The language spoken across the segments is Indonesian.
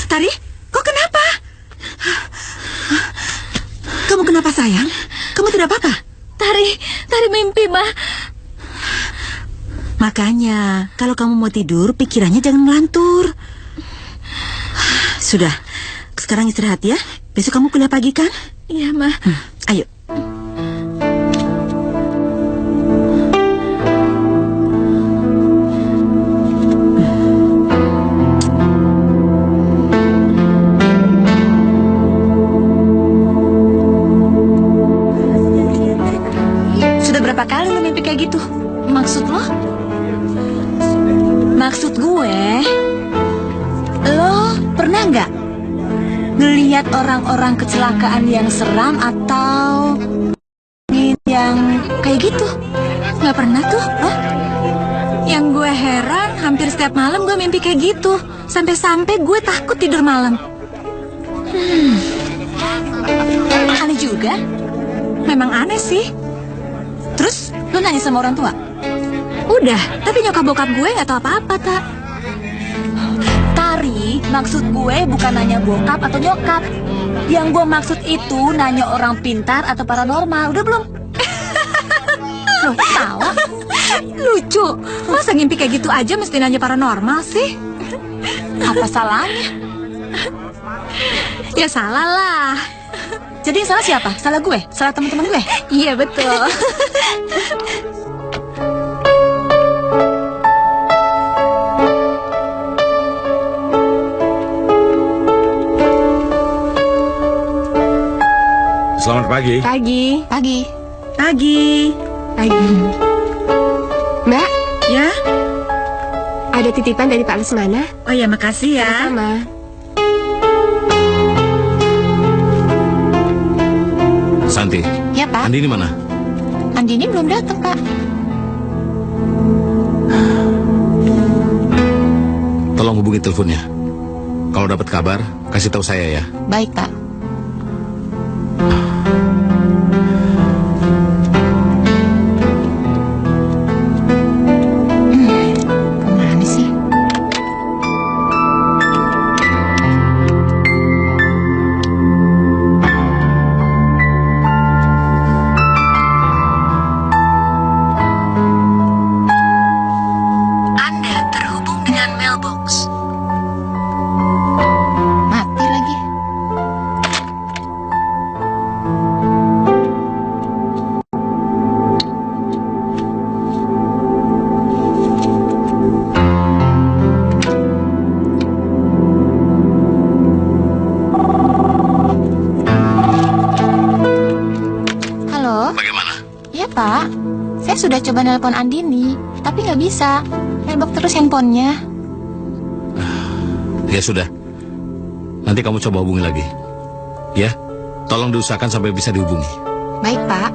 Tari, kok kenapa? Kamu kenapa sayang? Kamu tidak apa-apa? Tari mimpi, Ma. Makanya, kalau kamu mau tidur, pikirannya jangan melantur. Sudah, sekarang istirahat ya. Besok kamu kuliah pagi kan? Iya, Ma. Ayo. Sudah berapa kali lo mimpi kayak gitu? Maksud lo? Maksud gue, lo pernah nggak ngelihat orang-orang kecelakaan yang seram atau yang kayak gitu? Nggak pernah tuh. Hah? Yang gue heran, hampir setiap malam gue mimpi kayak gitu. Sampai-sampai gue takut tidur malam. Aneh juga. Memang aneh sih. Terus, lo nanya sama orang tua? Udah, tapi nyokap bokap gue nggak tahu apa-apa, Tak. Tari, maksud gue bukan nanya bokap atau nyokap. Yang gue maksud itu nanya orang pintar atau paranormal. Udah belum? Loh, tawa? Lucu. Masa ngimpi kayak gitu aja mesti nanya paranormal sih? Apa salahnya? Ya salah lah. Jadi yang salah siapa? Salah gue? Salah teman-teman gue? Iya, betul. Selamat pagi. Pagi. Pagi. Pagi. Pagi. Mbak, Ya? ada titipan dari Pak Lesmana. Oh ya, makasih ya. Sama. Santi, Ya, Pak. Andini mana? Andini belum datang, Pak. Tolong hubungi teleponnya. Kalau dapat kabar, kasih tahu saya ya. Baik, Pak. Kemana sih? Anda terhubung dengan mailbox. Mati lagi. Halo? Bagaimana? Iya, Pak. Saya sudah coba nelpon Andini, tapi nggak bisa. Mailbox terus handphonenya. Ya sudah. Nanti kamu coba hubungi lagi. Ya, tolong diusahakan sampai bisa dihubungi. Baik, Pak.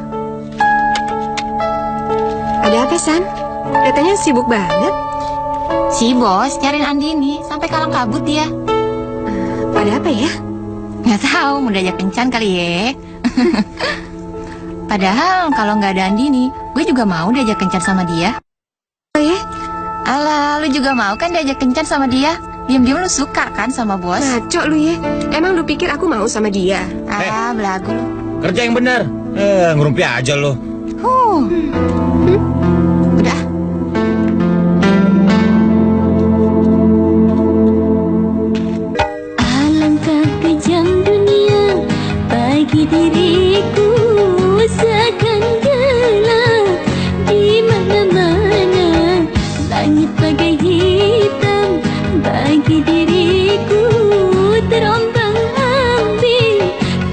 Ada apa, San? Kelihatannya sibuk banget. Si bos nyariin Andini sampai kalang kabut dia. Ada apa ya? Nggak tahu, mau diajak kencan kali ya. Padahal kalau nggak ada Andini, gue juga mau diajak kencan sama dia. Oh ya? Alah, lu juga mau kan diajak kencan sama dia? Diam-diam lu suka kan sama bos? Ngaco lu ya. Emang lu pikir aku mau sama dia? Belagu lu. Kerja yang benar. Ngerumpi aja lo. Udah. Alangkah kejam dunia bagi diriku, seakan gelap di mana-mana. Langit bagai hitam bagi diriku, terombang-ambing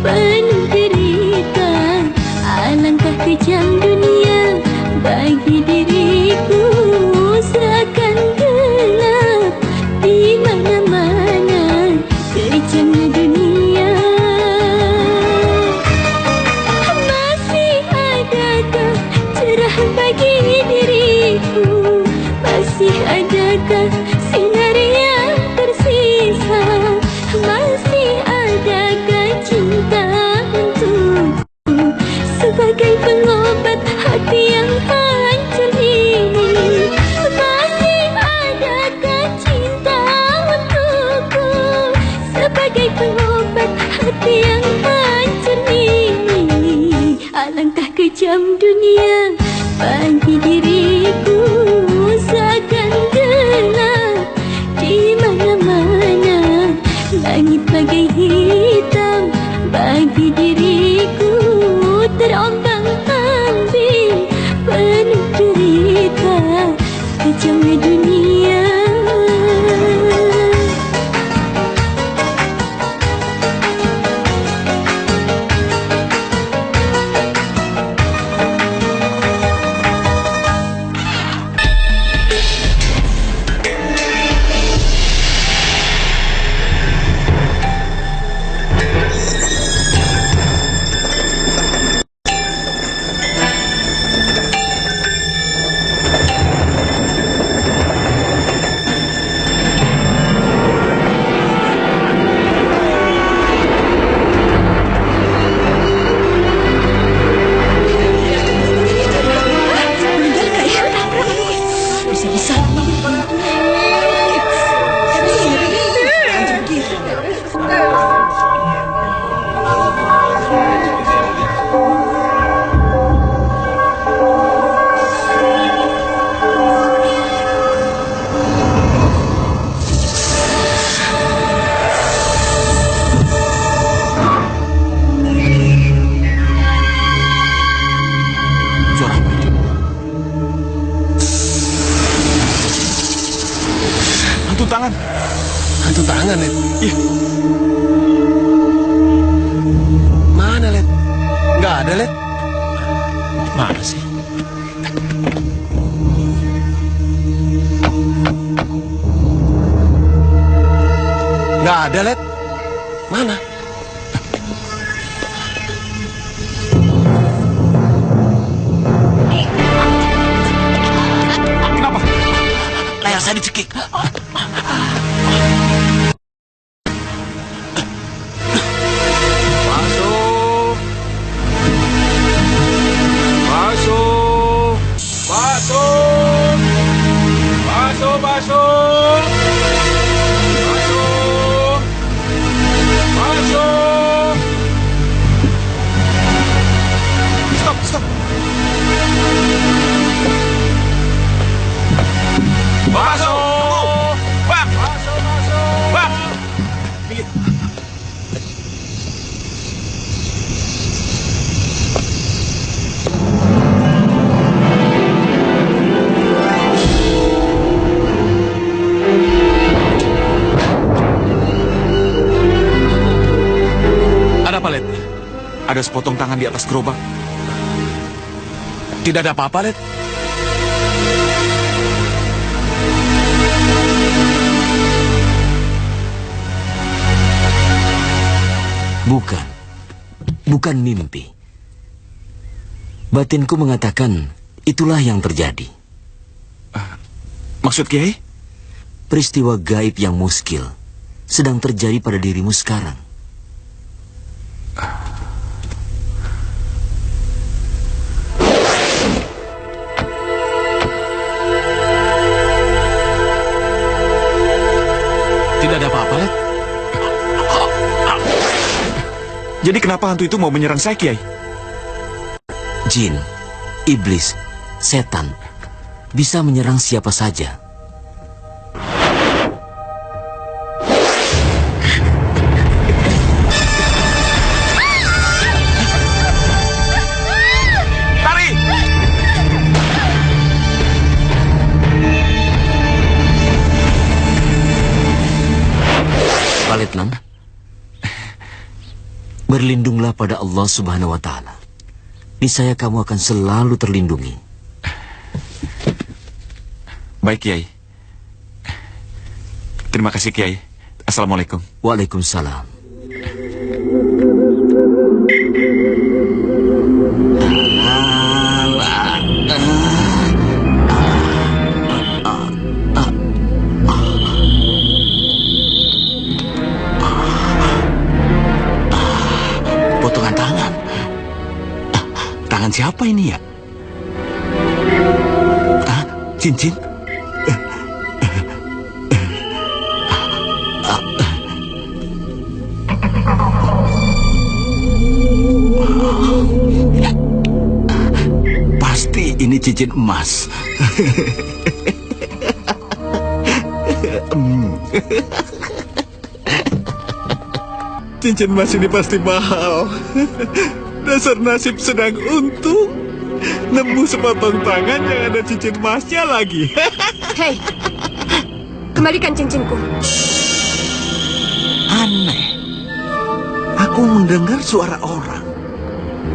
penuh derita. Alangkah kejam dunia bagi diriku, seakan gelap di mana-mana. Kejamnya dunia. Masih adakah cerah bagi diriku? Masih adakah sinar yang tersisa? Masih adakah cinta untukku sebagai pengobat hati yang hancur ini? Masih adakah cinta untukku sebagai pengobat hati yang hancur ini? Alangkah kejam dunia bagi diriku, seakan gelap di mana-mana. Langit bagai hitam bagi diriku, terombang-ambing penuh derita. Kejamnya dunia. Hantu tangan, Led. Ih. Mana, Led? Nggak ada, Led. Mana sih? Nggak ada, Led. Mana? Kenapa? Layar saya dicekik. Ada sepotong tangan di atas gerobak. Tidak ada apa-apa, Led. Bukan mimpi. Batinku mengatakan itulah yang terjadi. Maksud Kiai? Peristiwa gaib yang muskil sedang terjadi pada dirimu sekarang. Tidak ada apa-apa, Let. Jadi kenapa hantu itu mau menyerang saya, Kiai? Jin, iblis, setan bisa menyerang siapa saja. Pak Letnan, berlindunglah pada Allah Subhanahu wa Ta'ala. Niscaya kamu akan selalu terlindungi. Baik, Kiai. Terima kasih, Kiai. Assalamualaikum. Waalaikumsalam. Potongan tangan. Tangan siapa ini ya? Cincin? Pasti ini cincin emas. Cincin emas ini pasti mahal. Dasar nasib sedang untung. Nemu sepotong tangan yang ada cincin emasnya lagi. Hei, kembalikan cincinku. Aneh. Aku mendengar suara orang.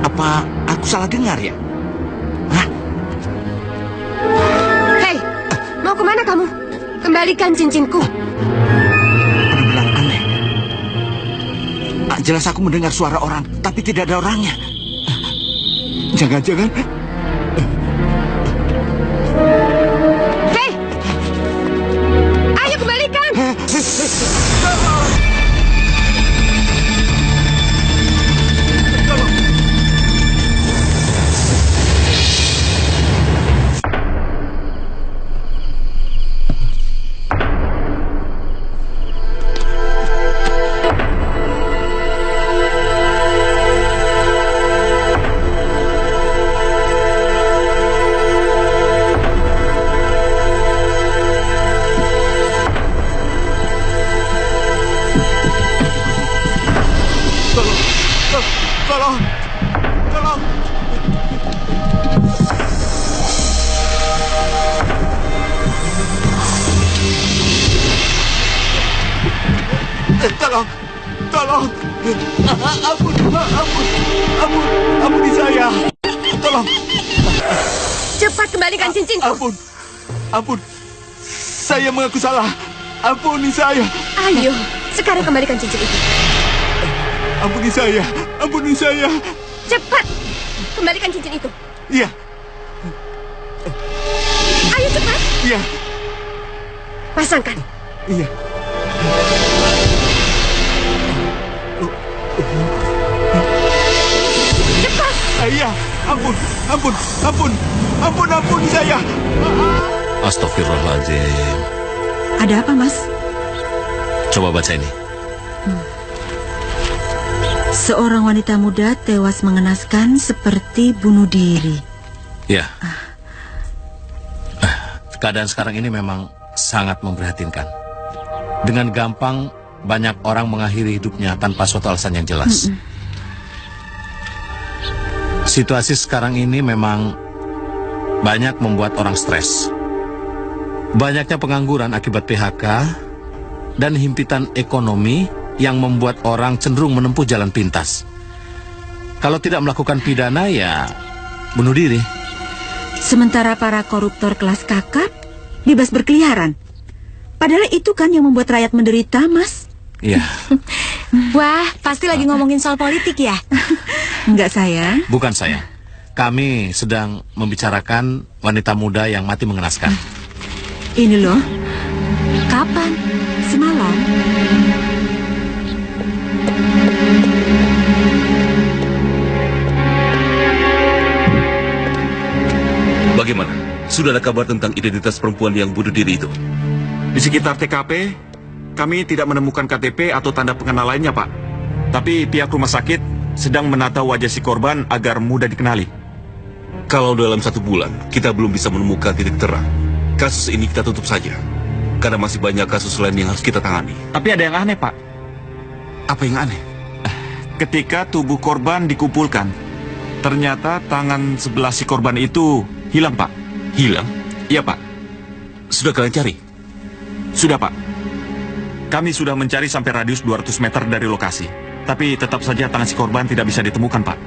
Apa aku salah dengar ya? Hah? Hei, mau kemana kamu? Kembalikan cincinku. Benar-benar aneh. Jelas aku mendengar suara orang, tapi tidak ada orangnya. Jangan-jangan... Hei! Ayo kembalikan! Tolong. Ampuni saya. Tolong. Cepat kembalikan cincinku. Ampun. Saya mengaku salah. Ampuni saya. Ayo, sekarang kembalikan cincin itu. Ampuni saya. Cepat, kembalikan cincin itu. Iya. Ayo cepat. Iya. Pasangkan. Iya. Cepat. Iya. Ampun saya. Astagfirullahaladzim. Ada apa, Mas? Coba baca ini. Seorang wanita muda tewas mengenaskan seperti bunuh diri. Ya. Keadaan sekarang ini memang sangat memprihatinkan. Dengan gampang banyak orang mengakhiri hidupnya tanpa suatu alasan yang jelas. Situasi sekarang ini memang banyak membuat orang stres. Banyaknya pengangguran akibat PHK dan himpitan ekonomi yang membuat orang cenderung menempuh jalan pintas. Kalau tidak melakukan pidana, ya bunuh diri. Sementara para koruptor kelas kakap bebas berkeliaran. Padahal itu kan yang membuat rakyat menderita, Mas. Iya. Wah, pasti lagi ngomongin soal politik ya? Enggak, sayang. Bukan saya. Kami sedang membicarakan wanita muda yang mati mengenaskan. Ini loh. Kapan? Semalam. Bagaimana? Sudah ada kabar tentang identitas perempuan yang bunuh diri itu? Di sekitar TKP, kami tidak menemukan KTP atau tanda pengenal lainnya, Pak. Tapi pihak rumah sakit sedang menata wajah si korban agar mudah dikenali. Kalau dalam 1 bulan kita belum bisa menemukan titik terang, kasus ini kita tutup saja. Karena masih banyak kasus lain yang harus kita tangani. Tapi ada yang aneh, Pak. Apa yang aneh? Ketika tubuh korban dikumpulkan, ternyata tangan sebelah si korban itu hilang, Pak. Hilang? Iya, Pak. Sudah kalian cari? Sudah, Pak. Kami sudah mencari sampai radius 200 meter dari lokasi. Tapi tetap saja tangan si korban tidak bisa ditemukan, Pak.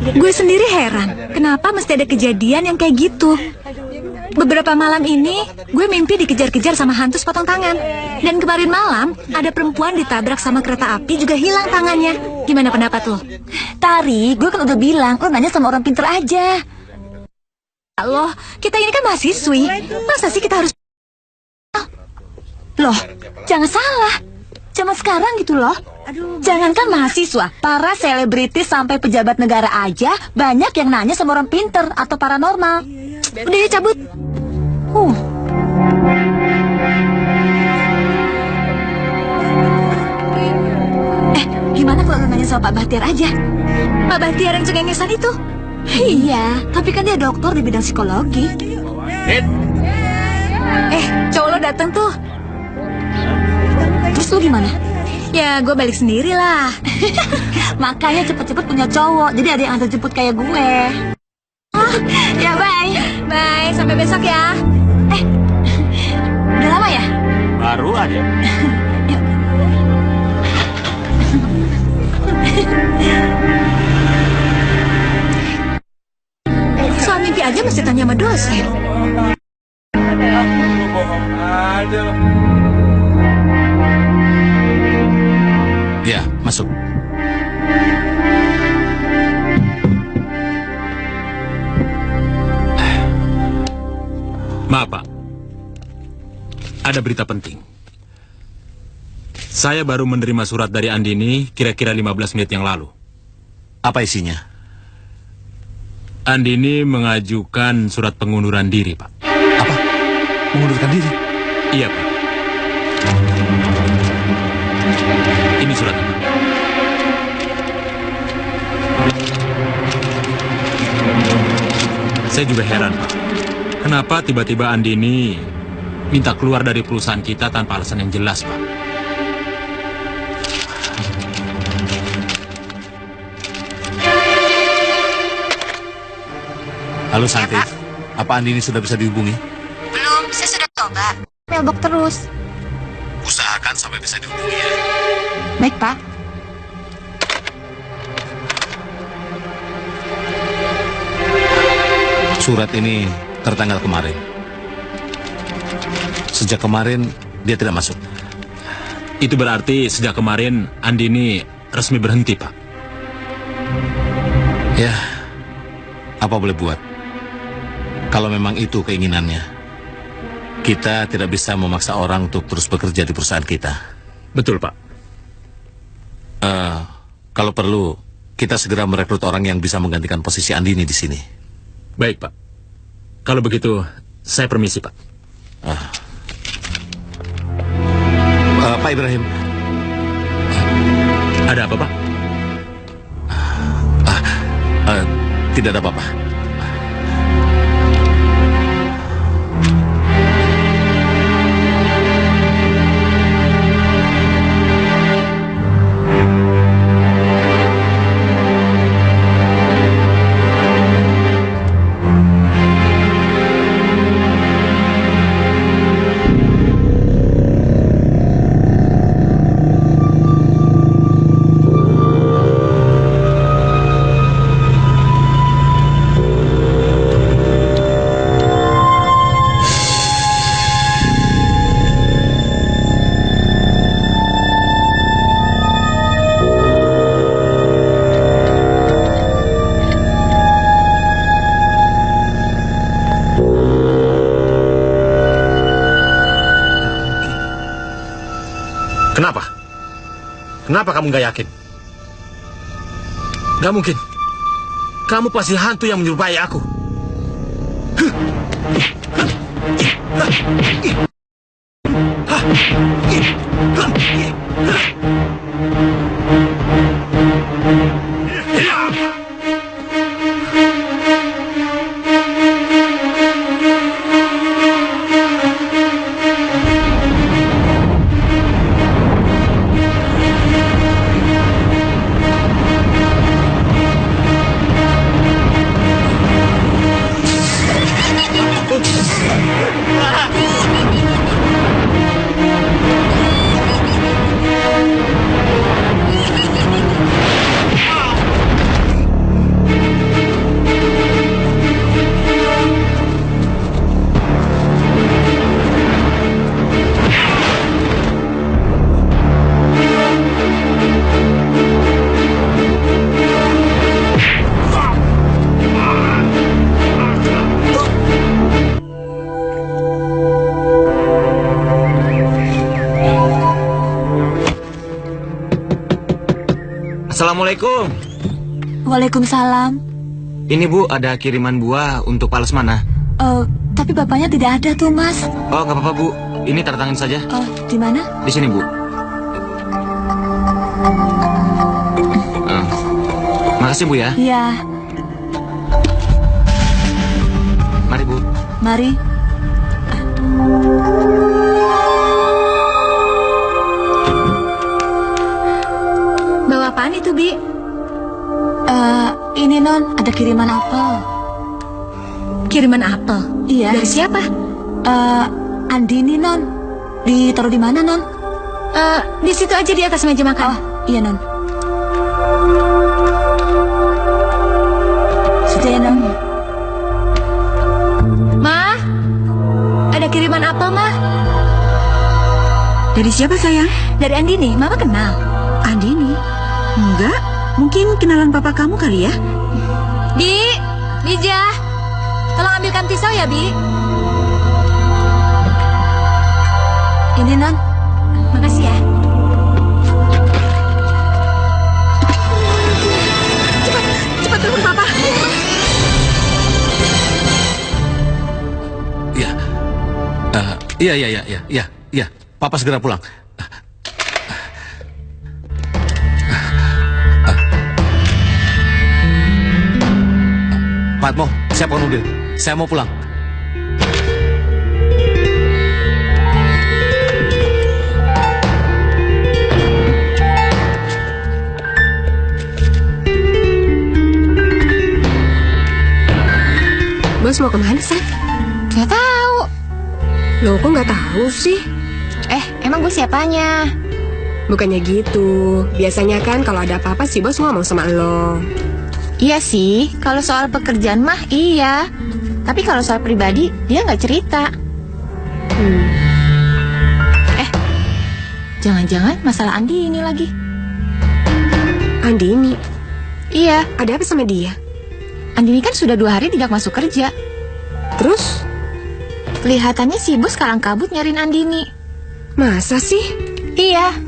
Gue sendiri heran, kenapa mesti ada kejadian yang kayak gitu. Beberapa malam ini, gue mimpi dikejar-kejar sama hantu sepotong tangan. Dan kemarin malam, ada perempuan ditabrak sama kereta api juga hilang tangannya. Gimana pendapat lo? Tari, gue kan udah bilang, lo nanya sama orang pinter aja. Loh, kita ini kan mahasiswi. Masa sih kita harus... Loh, jangan salah. Zaman sekarang gitu loh. Jangankan mahasiswa, para selebritis sampai pejabat negara aja banyak yang nanya sama orang pinter atau paranormal. Udah ya, cabut. Gimana kalau lo nanya sama Pak Bahtiar aja? Pak Bahtiar yang cengengesan itu. Iya, tapi kan dia dokter di bidang psikologi. Cowok lo datang tuh. Terus lo gimana? Ya, gue balik sendiri lah. Makanya cepet-cepet punya cowok, jadi ada yang antar jemput kayak gue. Ya, bye. Bye, sampai besok ya. Udah lama ya? Baru aja. Soal mimpi aja mesti tanya sama dosen. Ya, masuk. Maaf, Pak. Ada berita penting. Saya baru menerima surat dari Andini kira-kira 15 menit yang lalu. Apa isinya? Andini mengajukan surat pengunduran diri, Pak. Apa? Mengundurkan diri? Iya, Pak. Ini suratnya, Pak. Saya juga heran, Pak. Kenapa tiba-tiba Andini minta keluar dari perusahaan kita tanpa alasan yang jelas, Pak? Halo Santi, apa Andini sudah bisa dihubungi? Belum, saya sudah coba. Mailbox terus. Usahakan sampai bisa dihubungi ya. Baik, Pak. Surat ini tertanggal kemarin. Sejak kemarin dia tidak masuk. Itu berarti sejak kemarin Andini resmi berhenti, Pak. Ya, apa boleh buat? Kalau memang itu keinginannya, kita tidak bisa memaksa orang untuk terus bekerja di perusahaan kita. Betul, Pak. Kalau perlu, kita segera merekrut orang yang bisa menggantikan posisi Andini di sini. Baik, Pak. Kalau begitu, saya permisi, Pak. Pak Ibrahim. Ada apa, Pak? Tidak ada apa-apa. Kenapa kamu nggak yakin? Gak mungkin. Kamu pasti hantu yang menyerupai aku. Assalamualaikum. Waalaikumsalam. Ini Bu, ada kiriman buah untuk Pak Lesmana. Tapi bapaknya tidak ada tuh, Mas. Oh, nggak apa-apa Bu. Ini tanda tangan saja. Di mana? Di sini Bu. Makasih Bu ya. Iya. Mari Bu. Mari. Bawa apaan itu, Bi? Ini Non, ada kiriman apel. Kiriman apel? Iya. Dari siapa? Andini Non. Ditaruh di mana Non? Di situ aja di atas meja makan. Oh, iya Non. Sudah ya Non. Ma, ada kiriman apel, Ma. Dari siapa sayang? Dari Andini, Mama kenal. Andini? Enggak, mungkin kenalan papa kamu kali ya? Bi, Bija, tolong ambilkan pisau ya, Bi. Ini Non. Makasih ya. Cepat telepon papa. Iya. Papa segera pulang. Pak Atmo, siapkan mobil. Saya mau pulang. Bos mau kemana, San? Gak tahu. Loh, kok nggak tahu sih? Emang gue siapanya? Bukannya gitu. Biasanya kan kalau ada apa-apa si bos ngomong sama lo. Iya sih, kalau soal pekerjaan mah iya. Tapi kalau soal pribadi, dia nggak cerita. Jangan-jangan masalah Andi ini lagi. Andini? Iya. Ada apa sama dia? Andini kan sudah 2 hari tidak masuk kerja. Terus? Kelihatannya si bos kalang kabut nyariin Andini. Masa sih? Iya.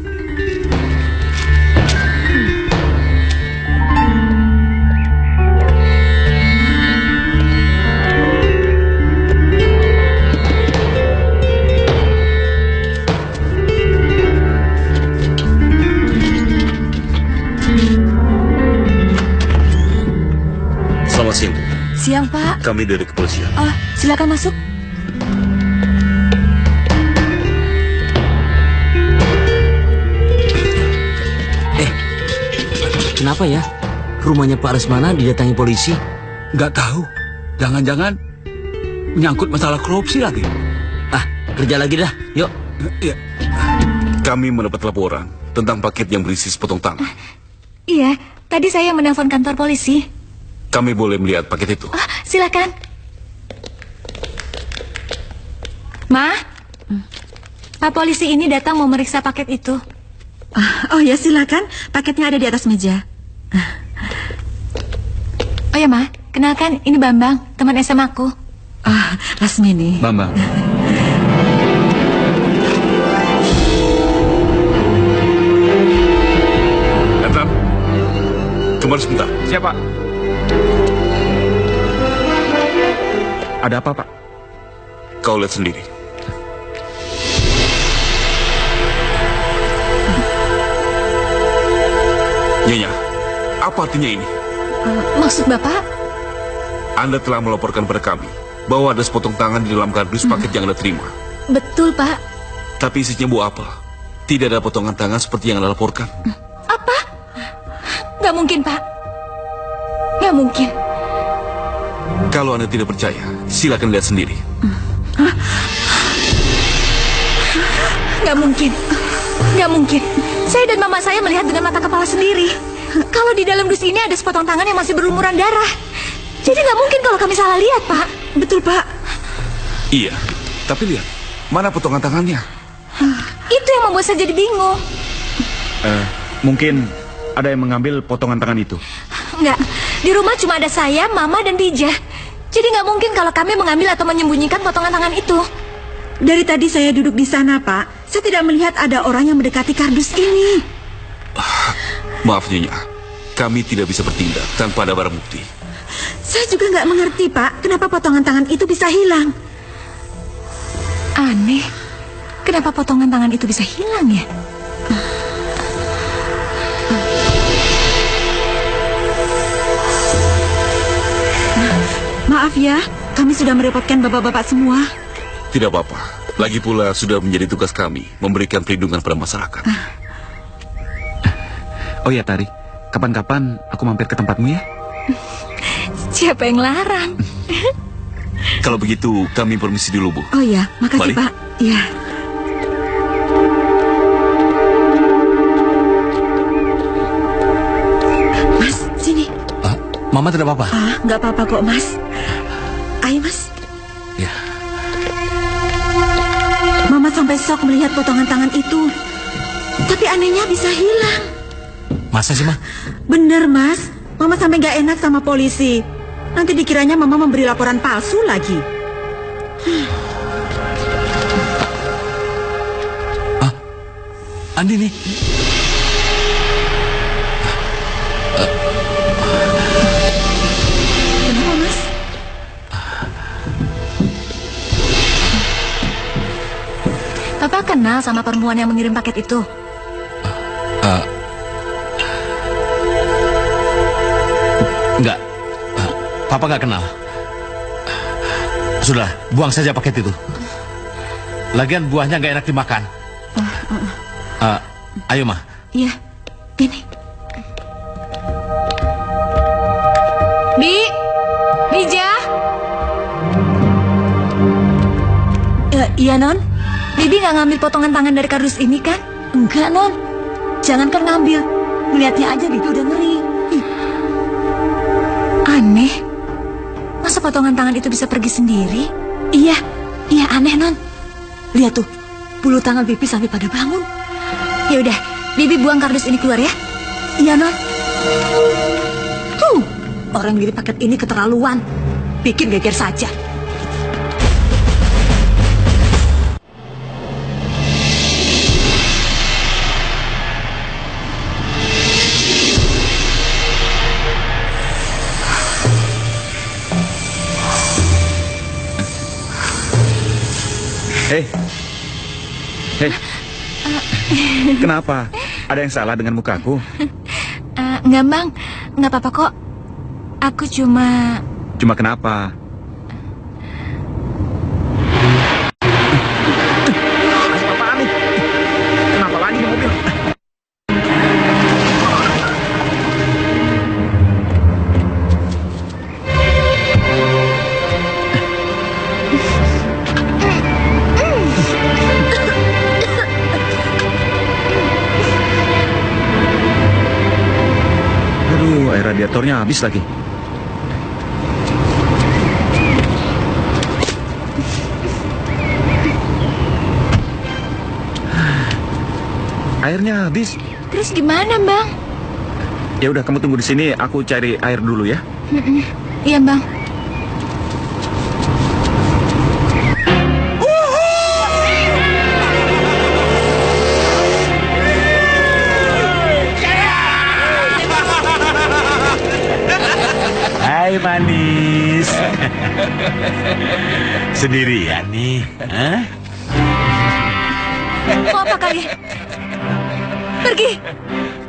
Selamat siang, Bu. Siang, Pak. Kami dari kepolisian. Silakan masuk. Kenapa ya? Rumahnya Pak Lesmana didatangi polisi? Nggak tahu. Jangan-jangan menyangkut masalah korupsi lagi. Kerja lagi dah. Yuk. Ya. Kami mendapat laporan tentang paket yang berisi sepotong tangan. Iya, tadi saya menelpon kantor polisi. Kami boleh melihat paket itu? Silakan. Ma, Pak polisi ini datang mau meriksa paket itu. Oh ya, silakan. Paketnya ada di atas meja. Oh ya, Ma, kenalkan ini Bambang, teman SMA aku. Lasmini. Bambang. Kembali sebentar. Siapa? Ada apa, Pak? Kau lihat sendiri. Nyonya, apa artinya ini? Maksud Bapak? Anda telah melaporkan pada kami bahwa ada sepotong tangan di dalam kardus paket yang Anda terima. Betul, Pak. Tapi isinya buah apa? Tidak ada potongan tangan seperti yang Anda laporkan. Apa? Nggak mungkin, Pak. Nggak mungkin. Kalau Anda tidak percaya, silakan lihat sendiri. Nggak mungkin. Nggak mungkin. Saya dan mama saya melihat dengan mata kepala sendiri. Kalau di dalam dus ini ada sepotong tangan yang masih berlumuran darah. Jadi nggak mungkin kalau kami salah lihat, Pak. Betul, Pak. Iya, tapi lihat, mana potongan tangannya? Itu yang membuat saya jadi bingung. Mungkin ada yang mengambil potongan tangan itu. Enggak, di rumah cuma ada saya, mama, dan Dija. Jadi nggak mungkin kalau kami mengambil atau menyembunyikan potongan tangan itu. Dari tadi saya duduk di sana, Pak. Saya tidak melihat ada orang yang mendekati kardus ini. Maaf Nyonya, kami tidak bisa bertindak tanpa ada barang bukti. Saya juga nggak mengerti, Pak. Kenapa potongan tangan itu bisa hilang? Aneh. Kenapa potongan tangan itu bisa hilang ya? Maaf ya, kami sudah merepotkan bapak-bapak semua. Tidak apa-apa. Lagi pula sudah menjadi tugas kami memberikan perlindungan pada masyarakat. Oh ya, Tari. Kapan-kapan aku mampir ke tempatmu ya? Siapa yang larang? Kalau begitu, kami permisi dulu, Bu. Oh ya, makasih, Mari. Pak. Ya. Mas, sini. Mama tidak apa-apa? Nggak apa-apa kok, Mas. Ayo, Mas. Ya. Mama sampai shock melihat potongan tangan itu. Tapi anehnya bisa hilang. Masa sih, Ma? Bener, Mas. Mama sampai nggak enak sama polisi. Nanti dikiranya Mama memberi laporan palsu lagi. Andi nih. Kenapa, Mas? Papa kenal sama perempuan yang mengirim paket itu? Enggak. Papa nggak kenal. Sudah, buang saja paket itu. Lagian buahnya nggak enak dimakan. Ayo, Ma. Iya, ini. Dija? Iya, Non. Bibi nggak ngambil potongan tangan dari kardus ini kan? Enggak, Non. Jangankan ngambil. Melihatnya aja Bibi udah ngeri. Aneh. Masa potongan tangan itu bisa pergi sendiri? Iya aneh, Non. Lihat tuh, bulu tangan Bibi sampai pada bangun. Ya udah, Bibi buang kardus ini keluar ya. Iya, Non. Orang yang ngirim paket ini keterlaluan. Bikin geger saja. Hei. Kenapa? Ada yang salah dengan mukaku? Nggak, Bang. Nggak apa-apa kok. Aku cuma... Cuma kenapa? Apaan nih? Kenapa lagi di mobil? Aduh, air radiatornya habis lagi. Airnya habis. Terus gimana, Bang? Ya udah, kamu tunggu di sini, aku cari air dulu ya. Iya, Bang. Sendirian nih. Hah? Mau apa kalian? Pergi.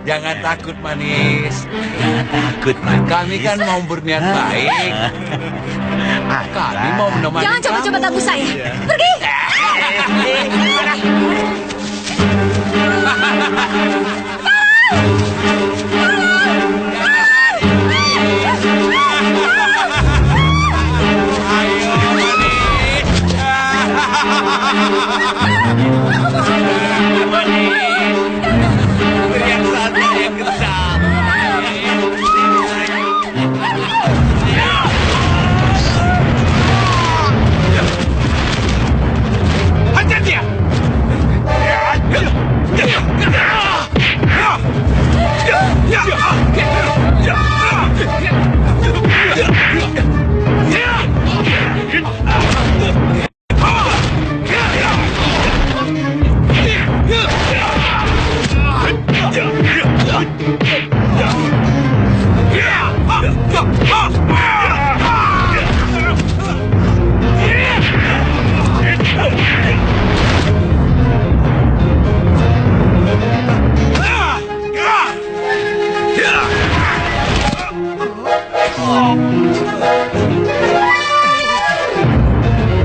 Jangan takut, Manis. Jangan takut, Manis. Kami kan mau berniat baik. Kami mau menemani Jangan coba-coba kamu. ganggu saya. Pergi. Yang satu yang kencang. Hajar dia.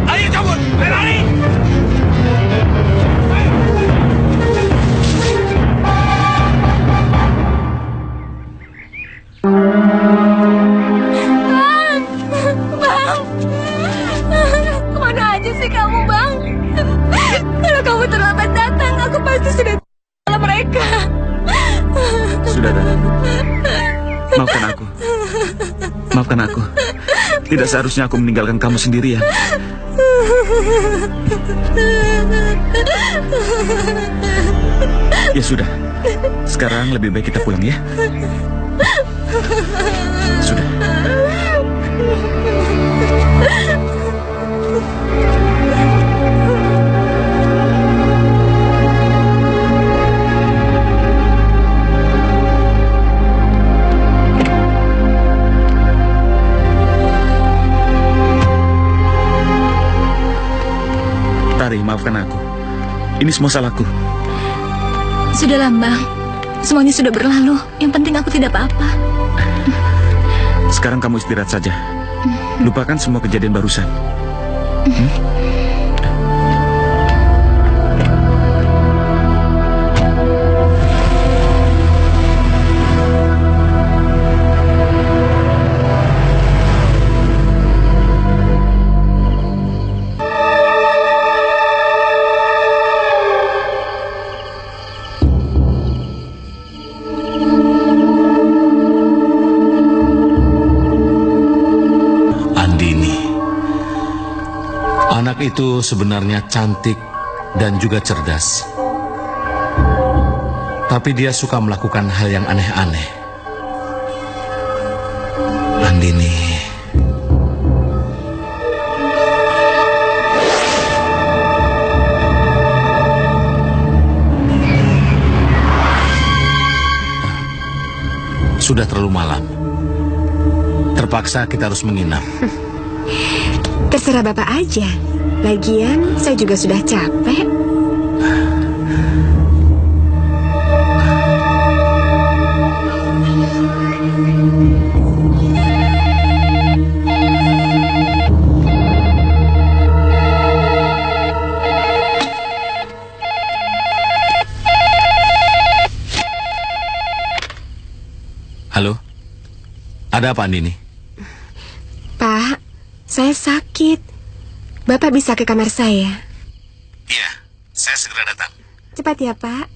Ayo cabut, berlari. Bang, kemana aja sih kamu, Bang? Kalau kamu terlambat datang, aku pasti sudah salah mereka. Sudah, Dan. Maafkan aku. Maafkan aku. Tidak seharusnya aku meninggalkan kamu sendirian. Ya sudah. Sekarang lebih baik kita pulang ya. Sudah. Tari, maafkan aku. Ini semua salahku. Sudahlah, Bang. Semuanya sudah berlalu. Yang penting aku tidak apa-apa. Sekarang kamu istirahat saja. Lupakan semua kejadian barusan. Anak itu sebenarnya cantik dan juga cerdas. Tapi dia suka melakukan hal yang aneh-aneh. Andini. Sudah terlalu malam. Terpaksa kita harus menginap. Terserah Bapak aja. Lagian, saya juga sudah capek. Halo? Ada apa, Andini? Pak, saya sakit. Bapak bisa ke kamar saya? Iya, saya segera datang. Cepat ya, Pak.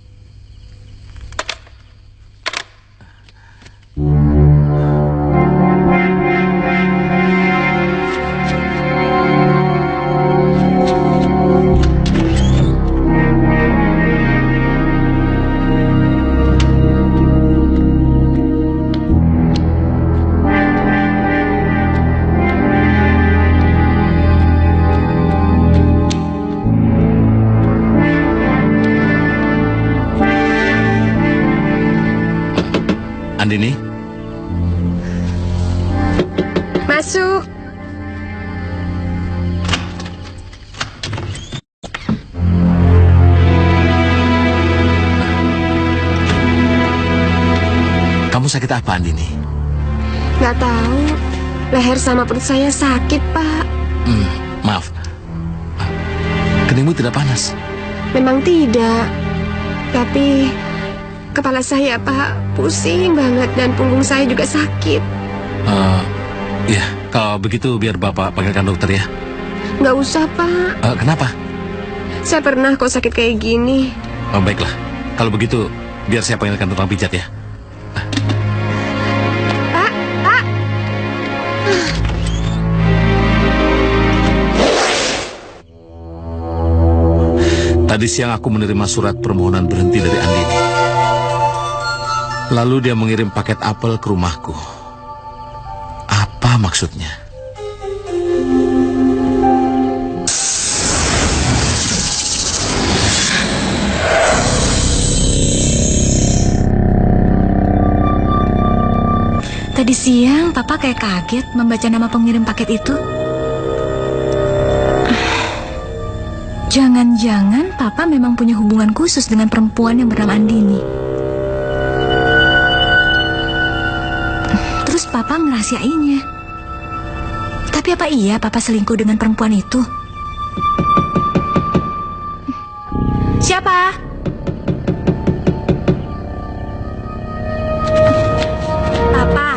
Andini? Masuk. sakit apa, Andini? Nggak tahu. Leher sama perut saya sakit, Pak. Maaf. Keningmu tidak panas? Memang tidak. Tapi kepala saya, Pak, pusing banget dan punggung saya juga sakit. Ya, kalau begitu biar Bapak panggilkan dokter ya. Nggak usah, Pak. Kenapa? Saya pernah kok sakit kayak gini. Baiklah, kalau begitu biar saya panggilkan tukang pijat ya. Tadi siang aku menerima surat permohonan berhenti dari Andini. Lalu dia mengirim paket apel ke rumahku. Apa maksudnya? Tadi siang Papa kayak kaget membaca nama pengirim paket itu. Jangan-jangan Papa memang punya hubungan khusus dengan perempuan yang bernama Andini. Terus Papa ngerahasiainya. Tapi apa iya Papa selingkuh dengan perempuan itu? Siapa? Papa.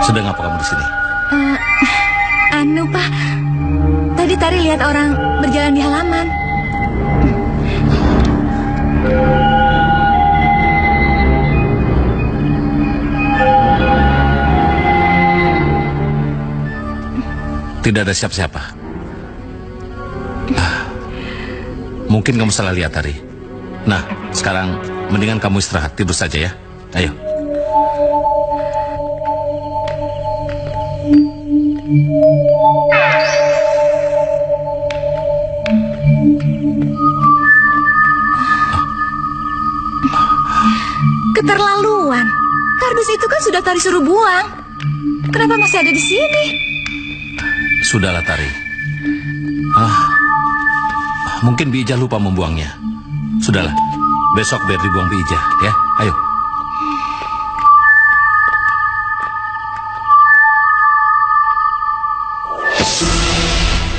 Sedang apa kamu di sini? Pak. Tadi Tari lihat orang berjalan di halaman. Tidak ada siapa-siapa. Mungkin kamu salah lihat, Tari. Nah, sekarang mendingan kamu istirahat, tidur saja ya. Ayo. Keterlaluan. Kardus itu kan sudah Tari suruh buang. Kenapa masih ada di sini? Sudahlah, Tari. Mungkin Bi Ijah lupa membuangnya. Sudahlah, besok biar dibuang Bi Ijah, ya. Ayo.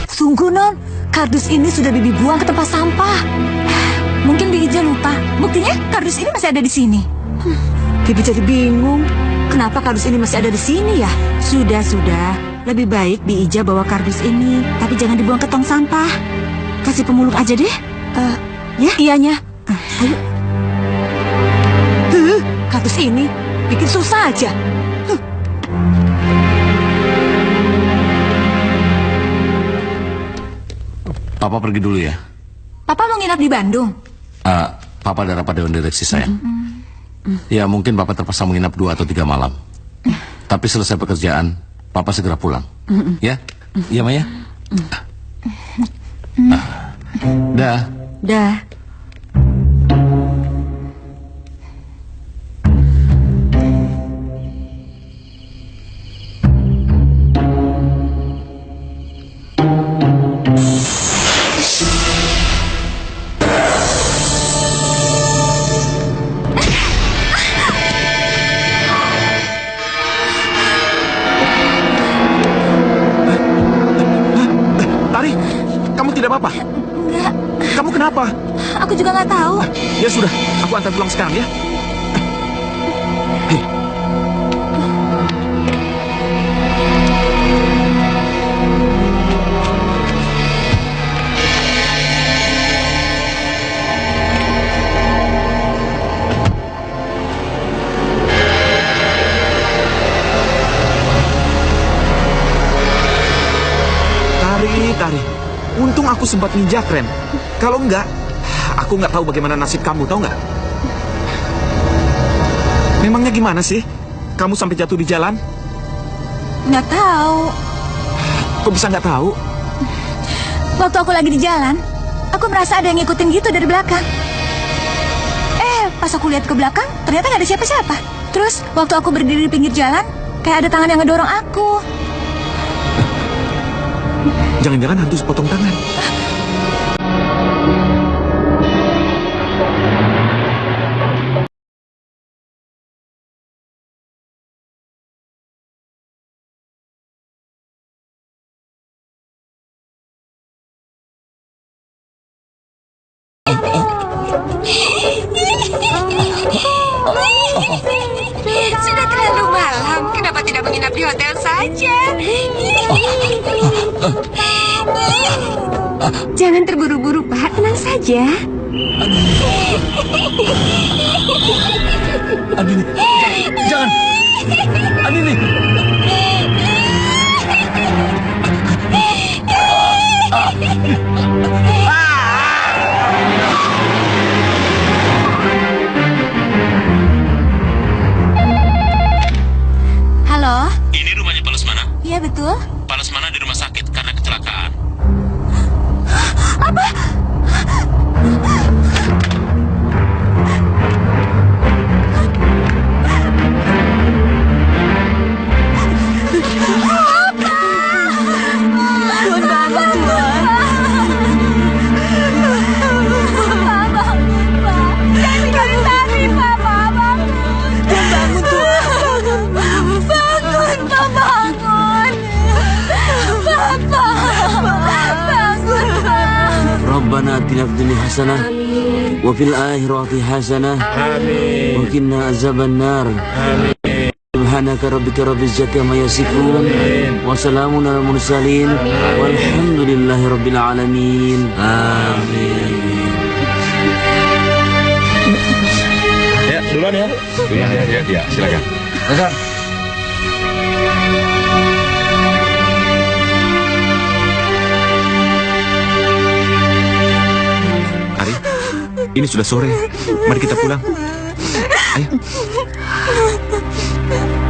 Sungguh, Non. Kardus ini sudah Bibi buang ke tempat sampah. Mungkin Bi Ijah lupa. Buktinya kardus ini masih ada di sini. Bibi jadi bingung. Kenapa kardus ini masih ada di sini ya? Sudah. Lebih baik Bi Ijah bawa kardus ini, tapi jangan dibuang ke tong sampah. Kasih pemulung aja deh. Ya? Iyanya. Ayo. Kardus ini bikin susah aja. Papa pergi dulu ya. Papa mau nginap di Bandung? Papa ada rapat dewan direksi saya. Ya mungkin Papa terpaksa menginap 2 atau 3 malam. Tapi selesai pekerjaan, Papa segera pulang. Ya? Iya, Maya? Dah. Kamu tidak apa-apa? Enggak. Kamu kenapa? Aku juga nggak tahu. Ya sudah, aku antar pulang sekarang ya. Tari, untung aku sempat nginjak rem. Kalau enggak, aku nggak tahu bagaimana nasib kamu, tahu nggak? Memangnya gimana sih? Kamu sampai jatuh di jalan? Nggak tahu. Kok bisa nggak tahu? Waktu aku lagi di jalan, aku merasa ada yang ngikutin gitu dari belakang. Pas aku lihat ke belakang, ternyata nggak ada siapa-siapa. Terus, waktu aku berdiri di pinggir jalan, kayak ada tangan yang ngedorong aku. Jangan-jangan hantu sepotong tangan. Sudah terlalu malam, kenapa tidak menginap di hotel saja? Jangan terburu-buru, Pak. Tenang saja. Andini, jangan. Andini. Halo? Ini rumahnya Pak Lesmana? Iya, betul. Pak Lesmana di rumah sakit karena kecelakaan. Apa? Rabbana atina fid dunya hasanah wa fil akhirati hasanah wa qina azabannar. Subhanaka rabbika rabbil izzati amma yasifun wa salamun alal mursalin walhamdulillahi rabbil alamin. Amin. Ya, duluan ya. Ya, silakan. Ari, ini sudah sore. Mari kita pulang. Ayo.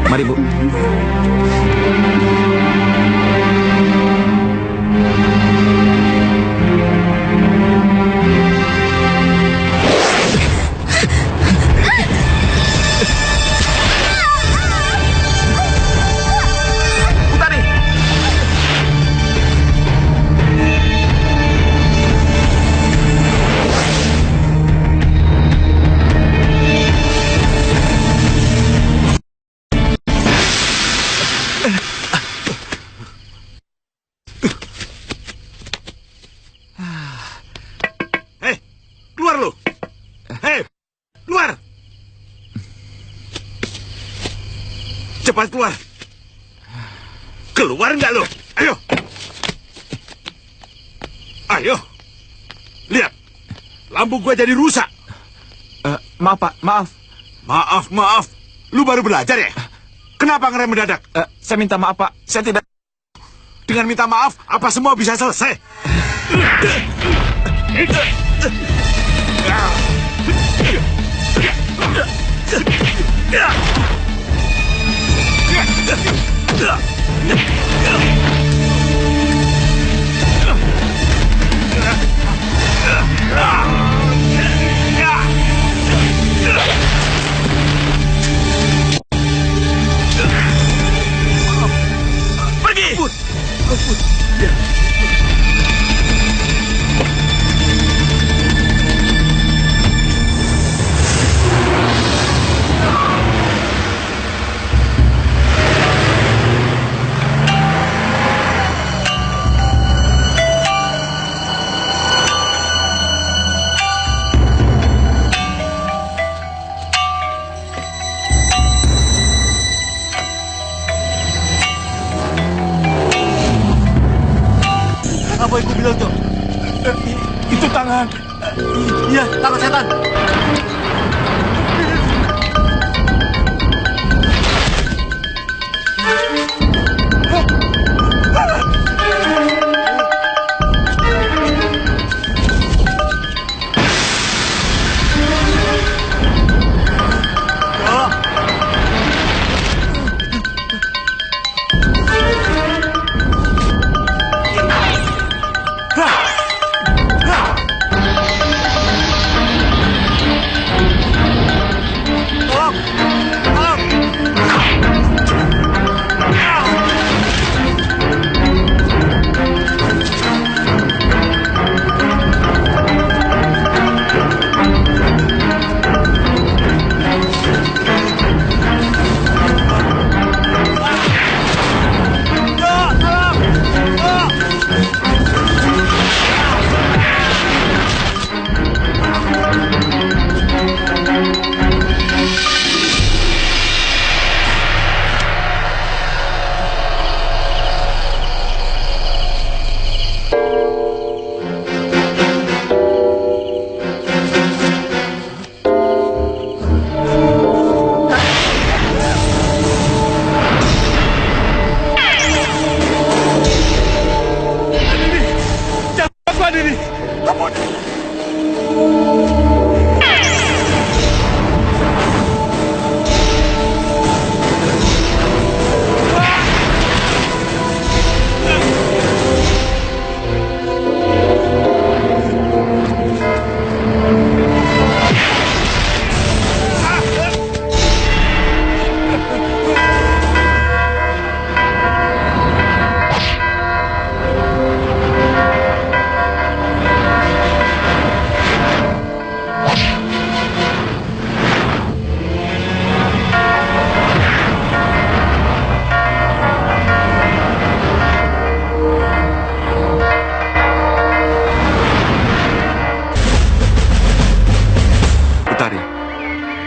Mari, Bu. Keluar lu! Hei, keluar! Cepat keluar! Keluar nggak lu? Ayo! Ayo! Lihat! Lampu gua jadi rusak! Maaf, Pak. Maaf. Maaf. Lu baru belajar ya? Kenapa ngerem mendadak? Saya minta maaf, Pak. Saya tidak... Dengan minta maaf, apa semua bisa selesai? Pergi! Ampun. Apa ibu bilang tuh? Itu tangan. Iya, tangan setan.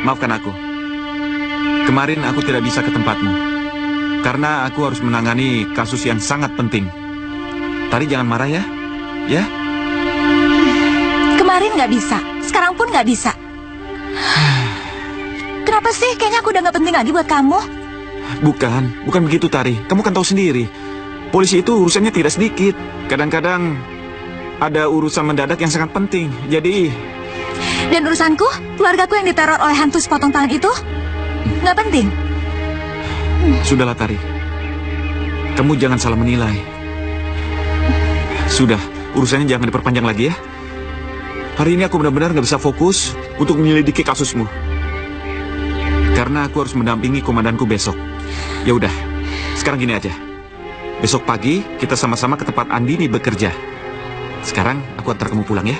Maafkan aku. Kemarin aku tidak bisa ke tempatmu. Karena aku harus menangani kasus yang sangat penting. Tari jangan marah ya. Ya? Kemarin nggak bisa, sekarang pun nggak bisa. Kenapa sih? Kayaknya aku udah nggak penting lagi buat kamu. Bukan begitu Tari. Kamu kan tahu sendiri. Polisi itu urusannya tidak sedikit. Kadang-kadang ada urusan mendadak yang sangat penting. Jadi... Dan urusanku, keluargaku yang diteror oleh hantu sepotong tangan itu, nggak penting. Sudahlah Tari. Kamu jangan salah menilai. Sudah, urusannya jangan diperpanjang lagi ya. Hari ini aku benar-benar nggak bisa fokus untuk menyelidiki kasusmu. Karena aku harus mendampingi komandanku besok. Ya udah, sekarang gini aja. Besok pagi kita sama-sama ke tempat Andini bekerja. Sekarang aku antar kamu pulang ya.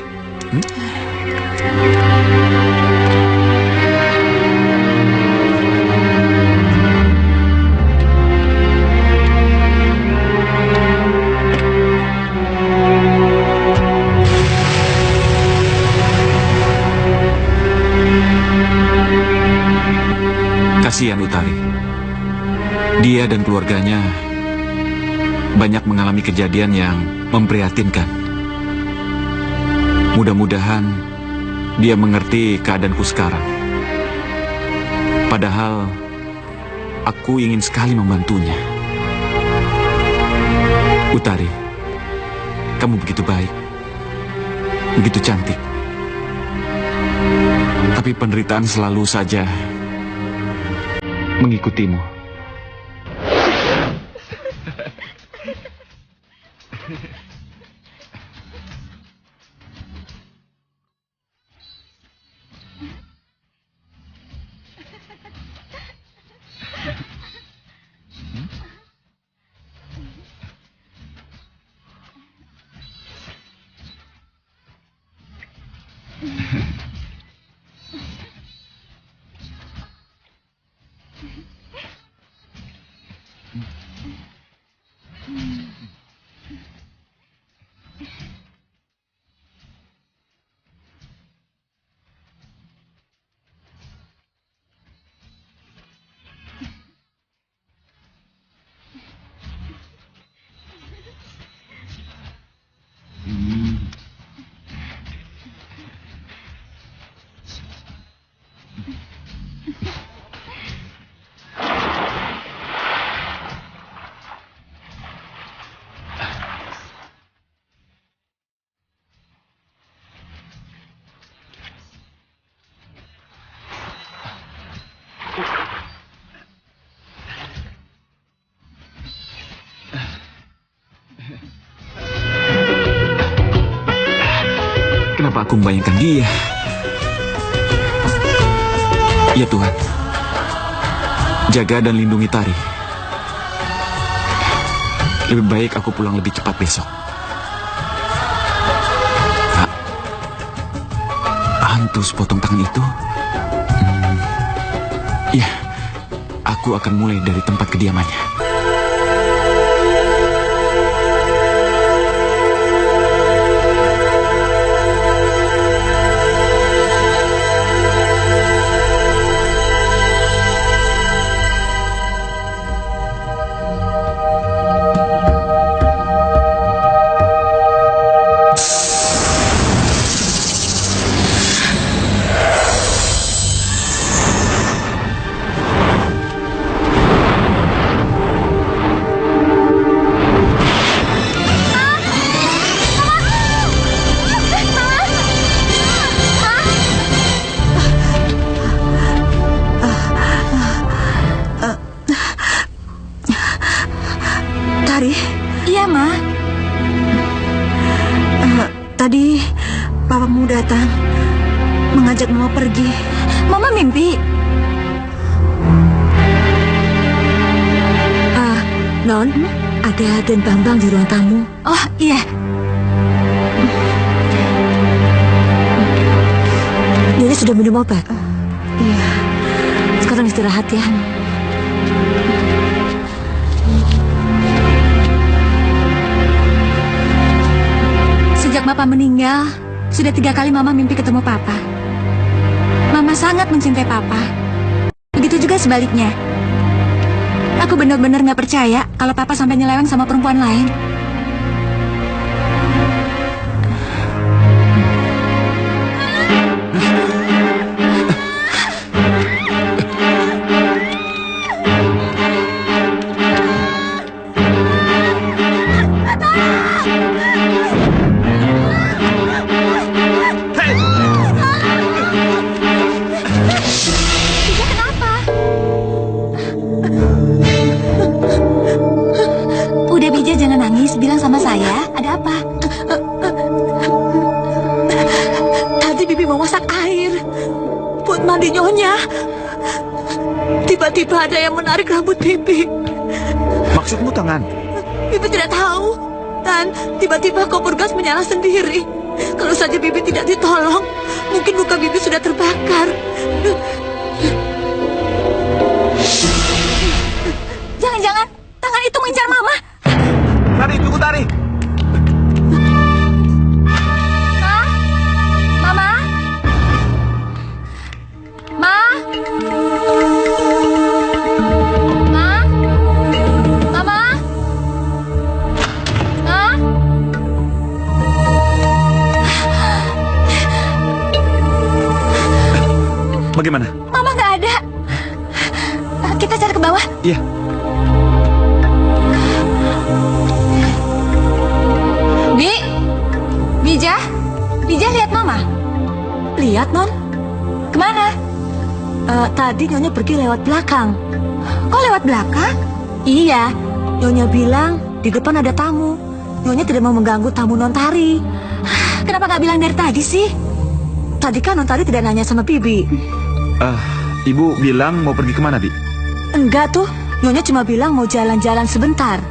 Kasihan Utari. Dia dan keluarganya banyak mengalami kejadian yang memprihatinkan. Mudah-mudahan dia mengerti keadaanku sekarang. Padahal aku ingin sekali membantunya. Utari, kamu begitu baik, begitu cantik. Tapi penderitaan selalu saja mengikutimu. Kenapa aku membayangkan dia? Ya Tuhan, jaga dan lindungi Tari. Lebih baik aku pulang lebih cepat besok. Hantu sepotong tangan itu? Ya, aku akan mulai dari tempat kediamannya. Tadi papamu datang mengajak Mama pergi. Mama mimpi. Non, ada Den Bambang di ruang tamu. Oh iya. Dia sudah minum obat. Iya. Sekarang istirahat ya. Sejak Papa meninggal, sudah 3 kali Mama mimpi ketemu Papa. Mama sangat mencintai Papa. Begitu juga sebaliknya. Aku benar-benar nggak percaya kalau Papa sampai nyeleweng sama perempuan lain. Bilang sama saya, ada apa? Tadi Bibi mau masak air buat mandi Nyonya. Tiba-tiba ada yang menarik rambut Bibi. Maksudmu tangan? Bibi tidak tahu. Dan tiba-tiba kompor gas menyala sendiri. Kalau saja Bibi tidak ditolong, mungkin muka Bibi sudah terbakar. Jangan-jangan tangan itu mengincar Mama. Tari, tunggu Tari. Mama? Ma? Ma? Mama? Ma? Bagaimana? Mama nggak ada. Kita cari ke bawah. Iya. Bija lihat Mama? Lihat, Non. Kemana? Tadi Nyonya pergi lewat belakang. Kok lewat belakang? Iya, Nyonya bilang di depan ada tamu. Nyonya tidak mau mengganggu tamu Non Tari. Kenapa nggak bilang dari tadi sih? Tadi kan Non Tari tidak nanya sama Bibi. Ibu bilang mau pergi kemana, Bi? Enggak tuh, Nyonya cuma bilang mau jalan-jalan sebentar.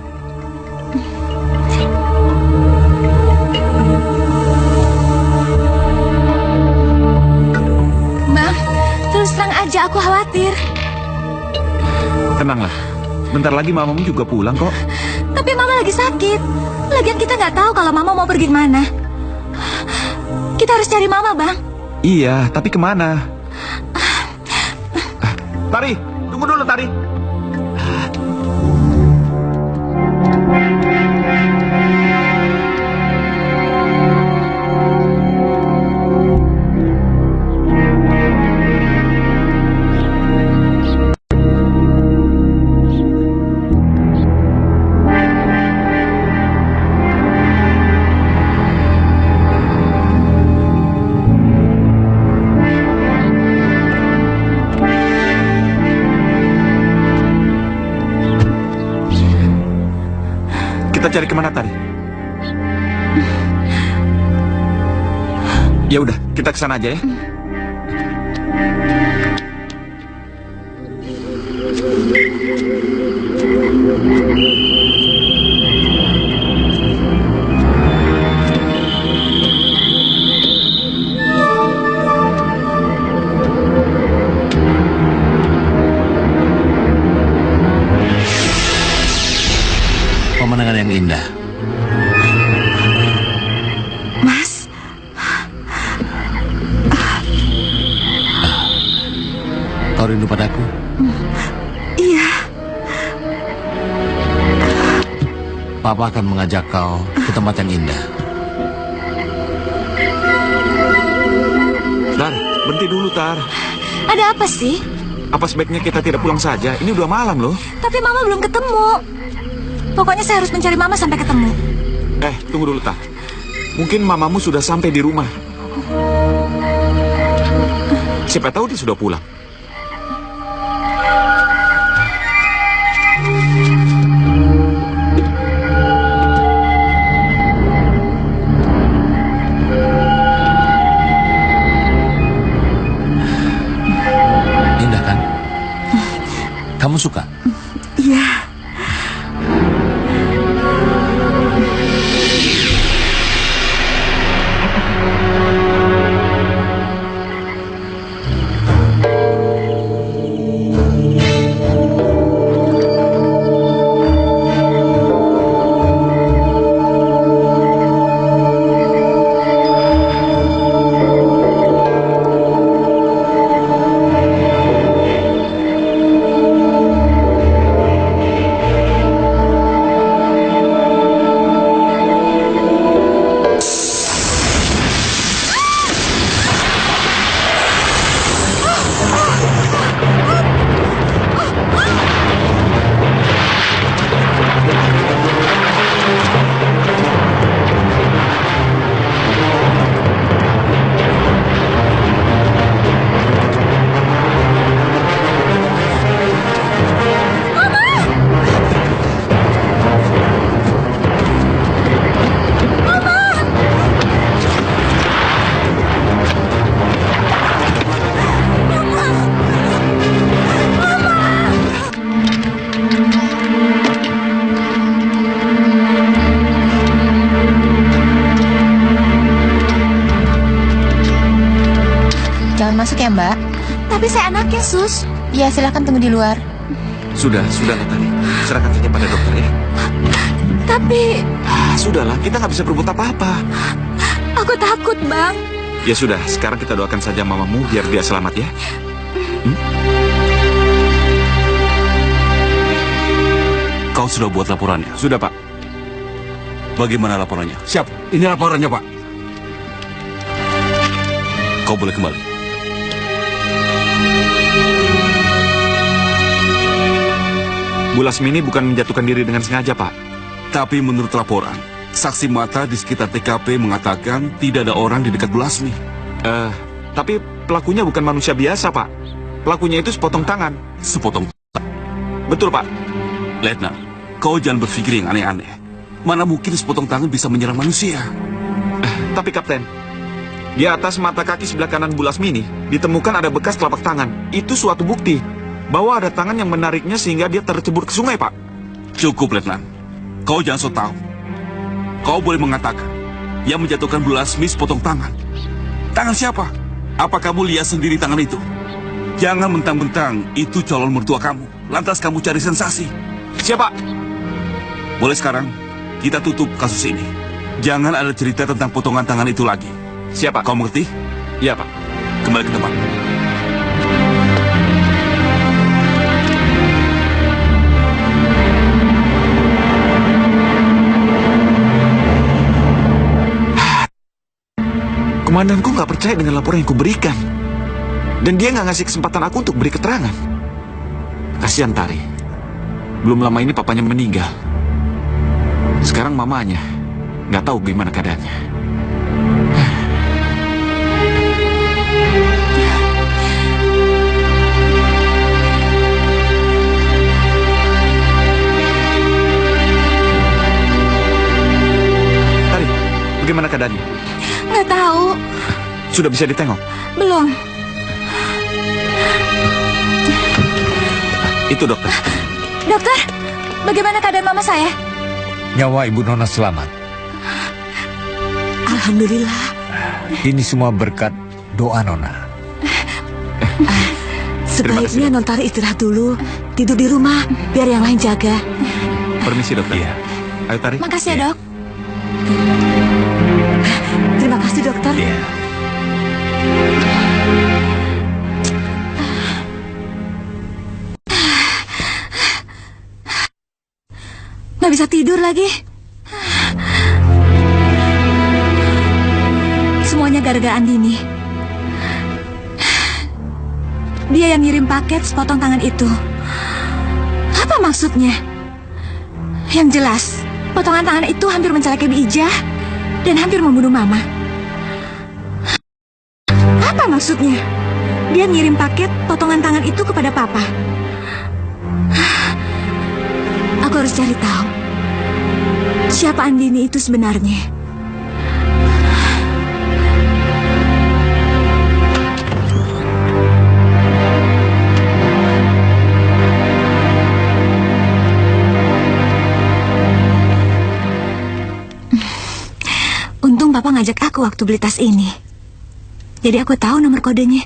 Terus terang aja aku khawatir. Tenanglah, bentar lagi mamamu juga pulang kok. Tapi Mama lagi sakit. Lagian kita nggak tahu kalau Mama mau pergi kemana. Kita harus cari Mama, Bang. Iya, tapi kemana? Tari, tunggu dulu Tari. Kita cari kemana Tari? Ya udah, kita ke sana aja ya. Pemandangan yang indah. Mas, Kau rindu padaku? iya. Papa akan mengajak kau ke tempat yang indah. Tar, berhenti dulu, Tar. Ada apa sih? Apa sebaiknya kita tidak pulang saja? Ini udah malam loh. Tapi Mama belum ketemu. Pokoknya saya harus mencari Mama sampai ketemu. Tunggu dulu, Tar. Mungkin mamamu sudah sampai di rumah. Siapa tahu dia sudah pulang. Indah kan? Kamu suka? Iya. Jangan masuk ya, Mbak. Tapi saya anaknya, Sus. Ya, silakan tunggu di luar. Sudahlah, Natali. Serahkan saja pada dokter ya. Tapi Sudahlah, kita nggak bisa berbuat apa-apa. aku takut, Bang. Ya sudah, sekarang kita doakan saja mamamu biar dia selamat ya. Kau sudah buat laporannya? Sudah, Pak. Bagaimana laporannya? Siap, ini laporannya, Pak. Kau boleh kembali. Bu Lasmini bukan menjatuhkan diri dengan sengaja, Pak. Tapi menurut laporan, saksi mata di sekitar TKP mengatakan tidak ada orang di dekat Bu Lasmi. Tapi pelakunya bukan manusia biasa, Pak. Pelakunya itu sepotong tangan. Sepotong? Betul, Pak. Letnan, kau jangan berpikir yang aneh-aneh. Mana mungkin sepotong tangan bisa menyerang manusia? Tapi, Kapten, di atas mata kaki sebelah kanan Bu Lasmini ditemukan ada bekas telapak tangan. Itu suatu bukti bahwa ada tangan yang menariknya sehingga dia tercebur ke sungai, Pak. Cukup, Letnan. Kau jangan so tahu. Kau boleh mengatakan yang menjatuhkan Bu Lasmi sepotong tangan. Tangan siapa? Apa kamu lihat sendiri tangan itu? Jangan mentang-mentang itu calon mertua kamu. Lantas kamu cari sensasi. Siapa? Boleh sekarang kita tutup kasus ini. Jangan ada cerita tentang potongan tangan itu lagi. Siapa? Kau mengerti? Iya, Pak. Kembali ke tempat. Komandanku nggak percaya dengan laporan yang kuberikan. Dan dia nggak ngasih kesempatan aku untuk beri keterangan. Kasihan Tari. Belum lama ini papanya meninggal. Sekarang mamanya nggak tahu gimana keadaannya. Tari, bagaimana keadaannya? Nggak tahu. Sudah bisa ditengok? Belum. Itu dokter. Dokter, bagaimana keadaan mama saya? Nyawa Ibu Nona selamat. Alhamdulillah. Ini semua berkat doa Nona. Sebaiknya Nontari istirahat dulu. Tidur di rumah, biar yang lain jaga. Permisi dokter. Iya. Ayo Tari. Makasih ya, Dok. Terima kasih dokter. Iya. Nggak bisa tidur lagi. Semuanya gara-gara Andini. Dia yang ngirim paket sepotong tangan itu. Apa maksudnya? Yang jelas, potongan tangan itu hampir mencelakai Bi Ijah dan hampir membunuh Mama. Apa maksudnya? Dia ngirim paket potongan tangan itu kepada Papa. Aku harus cari tahu siapa Andini itu sebenarnya. Untung Papa ngajak aku waktu beli tas ini. Jadi aku tahu nomor kodenya.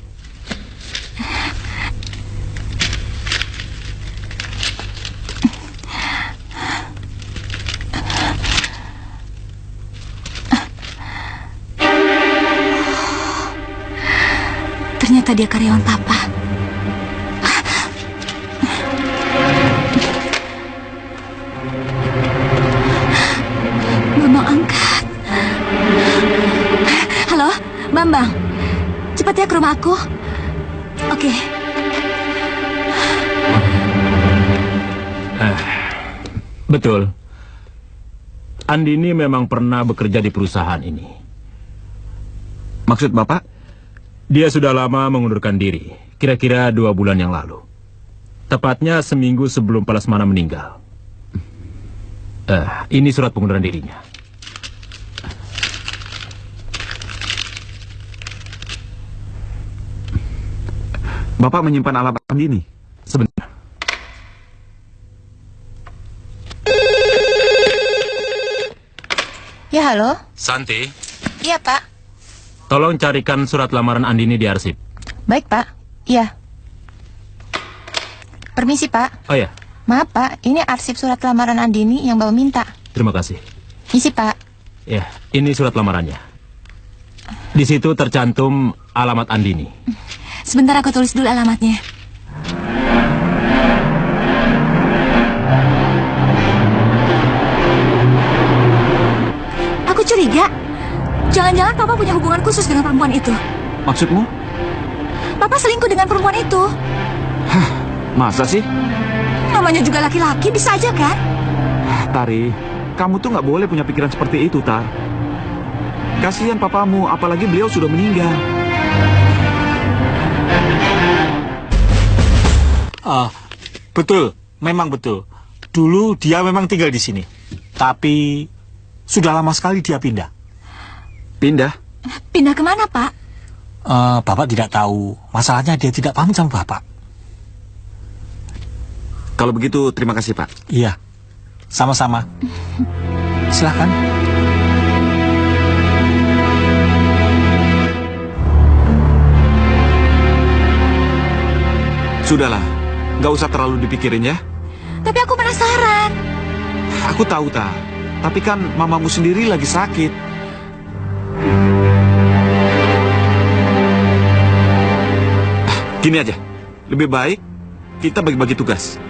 Ternyata dia karyawan Papa. Bambang angkat. Halo, Bambang. Cepat ya ke rumah aku. Oke. Betul. Andini memang pernah bekerja di perusahaan ini. Maksud Bapak? Dia sudah lama mengundurkan diri, kira-kira 2 bulan yang lalu. Tepatnya seminggu sebelum Pak Lesmana meninggal. Ini surat pengunduran dirinya. Bapak menyimpan alamat Andini? Sebentar. Ya, halo? Santi, Iya, Pak. tolong carikan surat lamaran Andini di arsip. Baik, Pak. Iya. Permisi, Pak. Oh ya, Maaf, Pak. Ini arsip surat lamaran Andini yang Bapak minta. terima kasih. Misi, Pak. Ya, ini surat lamarannya. Di situ tercantum alamat Andini. Sebentar aku tulis dulu alamatnya. Aku curiga. Jangan-jangan Papa punya hubungan khusus dengan perempuan itu. Maksudmu? Papa selingkuh dengan perempuan itu. Masa sih? Namanya juga laki-laki, bisa aja kan? Tari, kamu tuh nggak boleh punya pikiran seperti itu, Tar. Kasihan papamu, apalagi beliau sudah meninggal. Betul, memang betul. Dulu dia memang tinggal di sini. Tapi sudah lama sekali dia pindah. Pindah? Pindah kemana, Pak? Bapak tidak tahu. Masalahnya dia tidak pamit sama Bapak. Kalau begitu, terima kasih, Pak. Iya, sama-sama. Silakan. Sudahlah, nggak usah terlalu dipikirin ya. Tapi aku penasaran. Aku tahu, Ta. Tapi kan mamamu sendiri lagi sakit. Gini aja, lebih baik kita bagi-bagi tugas.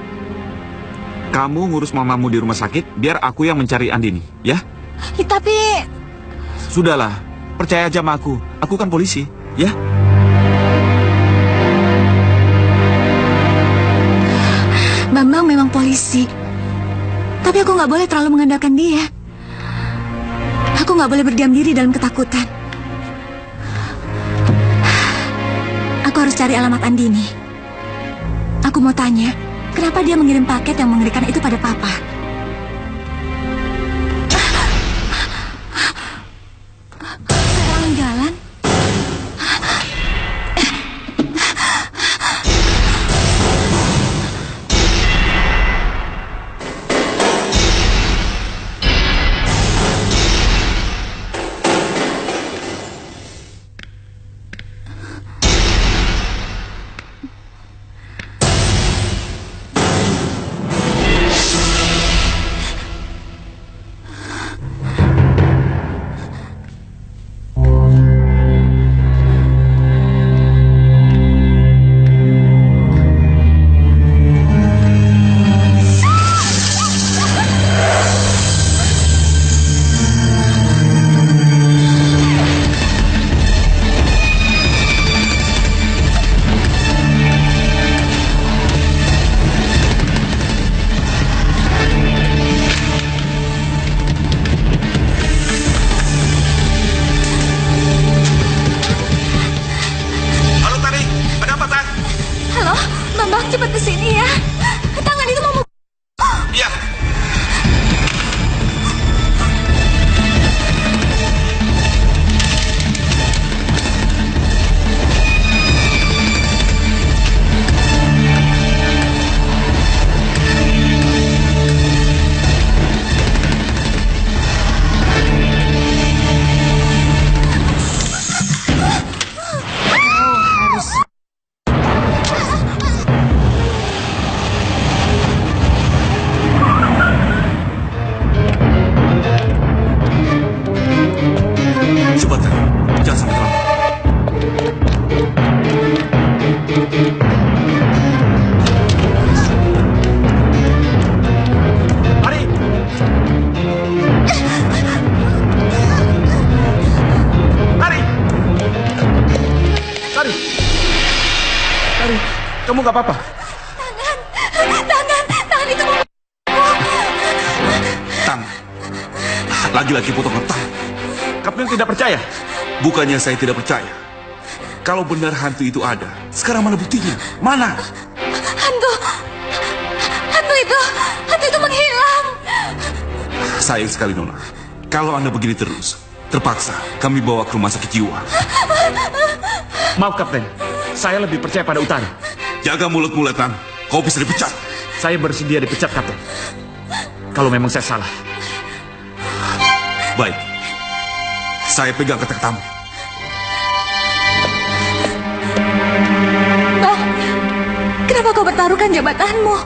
Kamu ngurus mamamu di rumah sakit, biar aku yang mencari Andini, ya? Ya, tapi... Sudahlah, percaya aja sama aku. Aku kan polisi, ya? Bambang memang polisi. Tapi aku nggak boleh terlalu mengandalkan dia. Aku nggak boleh berdiam diri dalam ketakutan. Aku harus cari alamat Andini. Aku mau tanya, kenapa dia mengirim paket yang mengerikan itu pada Papa? Orang jalan? kamu gak apa-apa? Tangan itu mau... Tangan. Lagi-lagi potongan tangan. Kapten tidak percaya? Bukannya saya tidak percaya. Kalau benar hantu itu ada, sekarang mana buktinya? Mana? Hantu itu menghilang. Sayang sekali, Nona. Kalau Anda begini terus, terpaksa kami bawa ke rumah sakit jiwa. Maaf, Kapten. Saya lebih percaya pada Utari. Jaga mulut-mu, Letnan. Kau bisa dipecat. Saya bersedia dipecat, Kapten. Kalau memang saya salah. Baik. Saya pegang kata-katamu. Bang, kenapa kau bertaruhkan jabatanmu?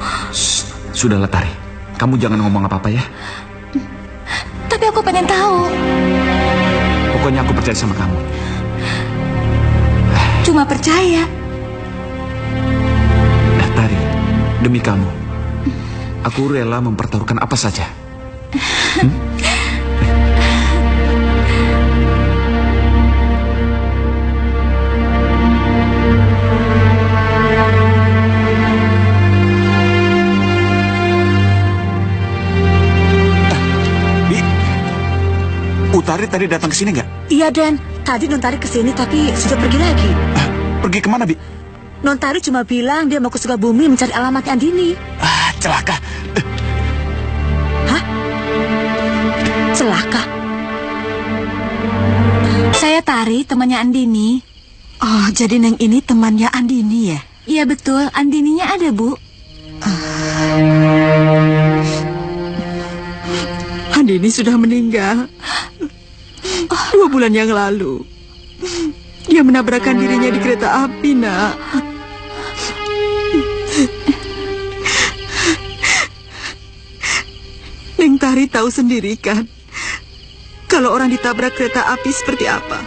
Sudahlah, Tari. Kamu jangan ngomong apa-apa ya. Tapi aku pengen tahu. Pokoknya aku percaya sama kamu. Cuma percaya. Tari, demi kamu, aku rela mempertaruhkan apa saja. Utari tadi datang ke sini nggak? Iya, Dan. Tadi Nontari ke sini tapi sudah pergi lagi. Pergi kemana, Bi? Nontari cuma bilang dia mau ke Sukabumi mencari alamatnya Andini. Celaka. Hah? Celaka? Saya Tari, temannya Andini. Oh, jadi Neng ini temannya Andini ya? Iya betul, Andininya ada, Bu. Andini sudah meninggal 2 bulan yang lalu. Dia menabrakkan dirinya di kereta api, Nak. Neng Tari tahu sendiri kan, kalau orang ditabrak kereta api seperti apa.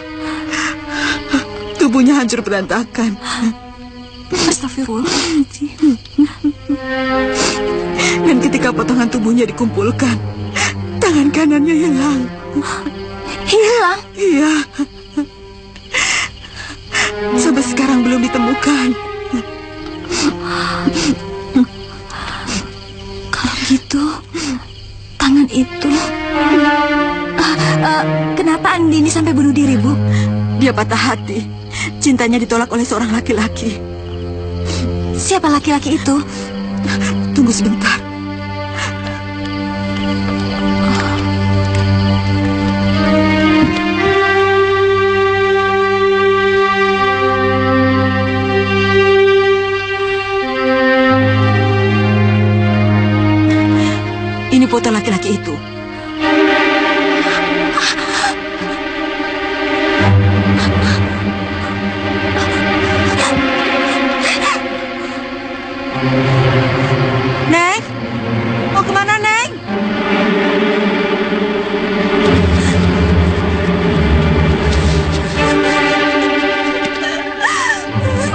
Tubuhnya hancur berantakan. Astagfirullahaladzim. Dan ketika potongan tubuhnya dikumpulkan, tangan kanannya hilang. Hilang? Iya. Sampai sekarang belum ditemukan. Kalau gitu, tangan itu... kenapa Andini sampai bunuh diri, Bu? Dia patah hati. Cintanya ditolak oleh seorang laki-laki. Siapa laki-laki itu? Tunggu sebentar. Ini foto laki-laki itu. Neng, mau kemana, Neng?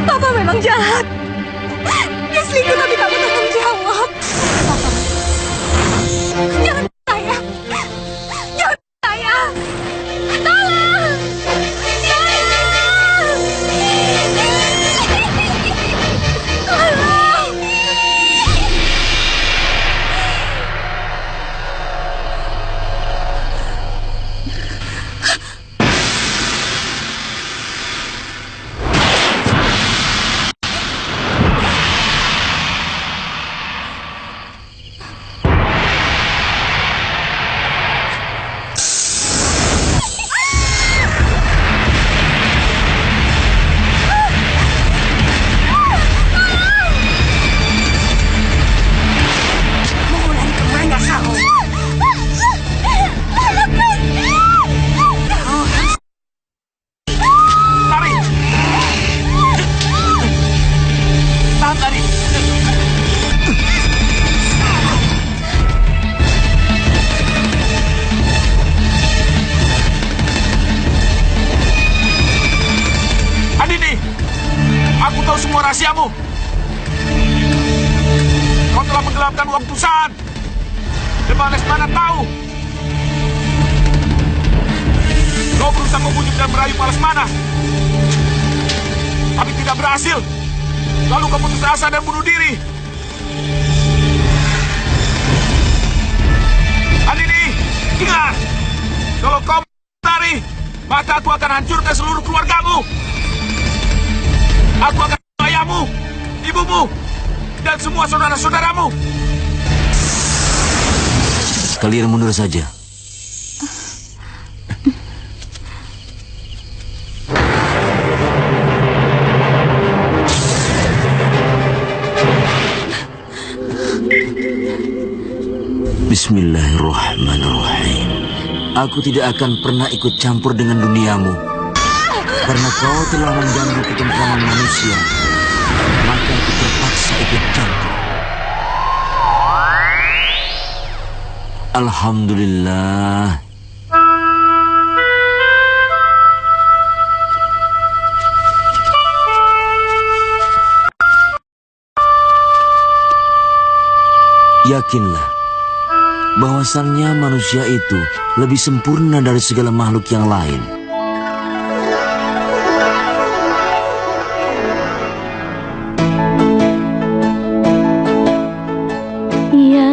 Papa memang jahat. Dia selingkuh tapi kamu tanggung jawab. Jangan saya. Jangan saya. Tolong. Tolong. rahasiamu. Kau telah menggelapkan uang perusahaan. Demak Lesmana tahu. Kau berusaha membujuk dan merayu Pak Lesmana, tapi tidak berhasil. lalu kau putus asa dan bunuh diri. Andini, ingat, kalau kau lari, maka aku akan hancurkan seluruh keluargamu. Aku akan bunuh ayahmu, ibumu, dan semua saudara-saudaramu. Kalian mundur saja. Bismillahirrahmanirrahim. Aku tidak akan pernah ikut campur dengan duniamu. Karena kau telah mengganggu ketentraman manusia, maka aku terpaksa ikut campur. Alhamdulillah. Yakinlah bahwasannya manusia itu lebih sempurna dari segala makhluk yang lain. Ya